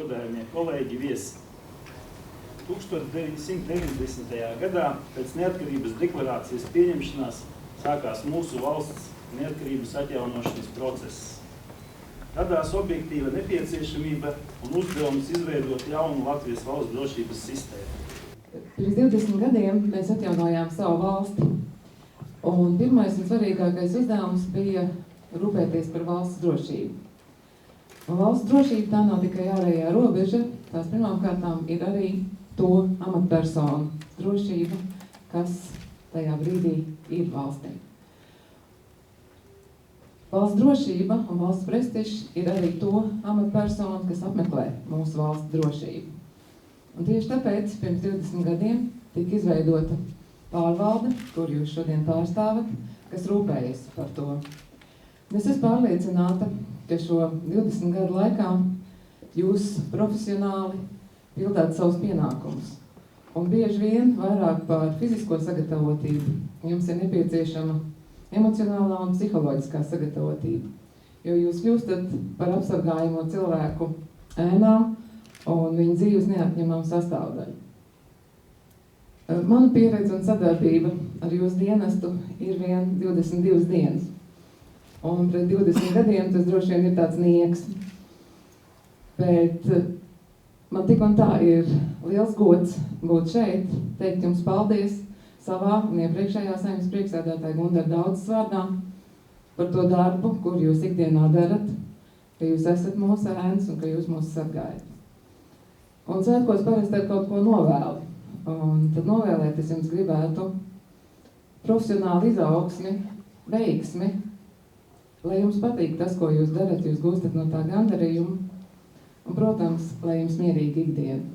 godājumie kolēģi, viesi. 1990. gadā pēc neatkarības deklarācijas pieņemšanās sākās mūsu valsts neatkarības atjaunošanas process. Radās objektīva nepieciešamība un uzdevums izveidot jaunu Latvijas valsts drošības sistēmu. Pirms 20 gadiem mēs atjaunojām savu valsti, un pirmais un svarīgākais uzdevums bija rūpēties par valsts drošību. Un valsts drošība tā nav tikai ārējā robeža, tās pirmkārtām ir arī to amatpersonu drošība, kas tajā brīdī ir valstī. Valsts drošība un valsts prestižs ir arī to amatpersonu, kas apmeklē mūsu valsts drošību. Un tieši tāpēc pirms 20 gadiem tika izveidota pārvalde, kur jūs šodien pārstāvat, kas rūpējas par to. Es esmu pārliecināta, ka šo 20 gadu laikā jūs profesionāli pildāt savus pienākumus. Un bieži vien vairāk par fizisko sagatavotību jums ir nepieciešama emocionālā un psiholoģiskā sagatavotība, jo jūs kļūstat par apsargājumu cilvēku ēnām un viņa dzīves neatņemamu sastāvdaļu. Mana pieredze un sadarbība ar jūsu dienestu ir vien 22 dienas. Un pret 20 gadiem tas droši vien ir tāds nieks. Bet man tik un tā ir liels gods būt šeit, teikt jums paldies savā un iepriekšējā Saeimas priekšsēdētāja Gundara Daudzes vārdā par to darbu, kur jūs ikdienā darat, ka jūs esat mūsu ēns un ka jūs mūs sargājat. Un svētkos parasti ar kaut ko novēli. Un tad novēlēt es jums gribētu profesionālu izaugsmi, veiksmi, lai jums patīk tas, ko jūs darat, jūs gūstat no tā gandarījumu. Un, protams, lai jums mierīgi ikdiena.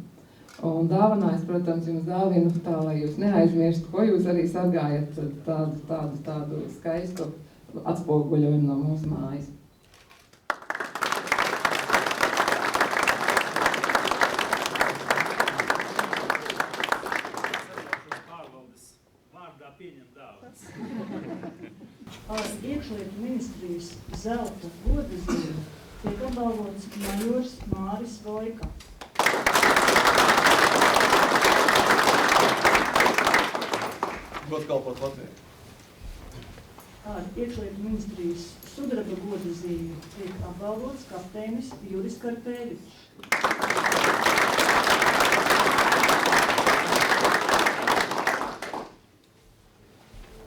Un dāvanā es, protams, jums dāvinu tā, lai jūs neaizmirstu, ko jūs arī sargājat tādu skaistu atspoguļojumu no mūsu mājas. Pārvaldes vārdā pieņem dāvanas. Ar iekšlietu ministrijas zelta godazīmi tiek apbalvots majors Māris Vojka. Gods kalpot Latvijai. Ar iekšlietu ministrijas sudraba godazīmi tiek apbalvots kapteinis Juris Karpēvičs.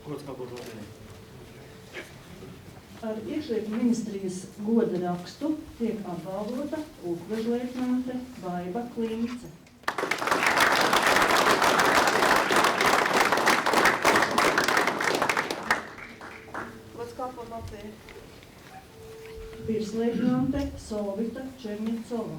Gods kalpot Latvijai. Ar iekšlietu ministrijas goda rakstu tiek apbalvota upvežleitnante Baiba Klince. Gods kalpot Latvijai. Virsleitnante Solvita Černiecova.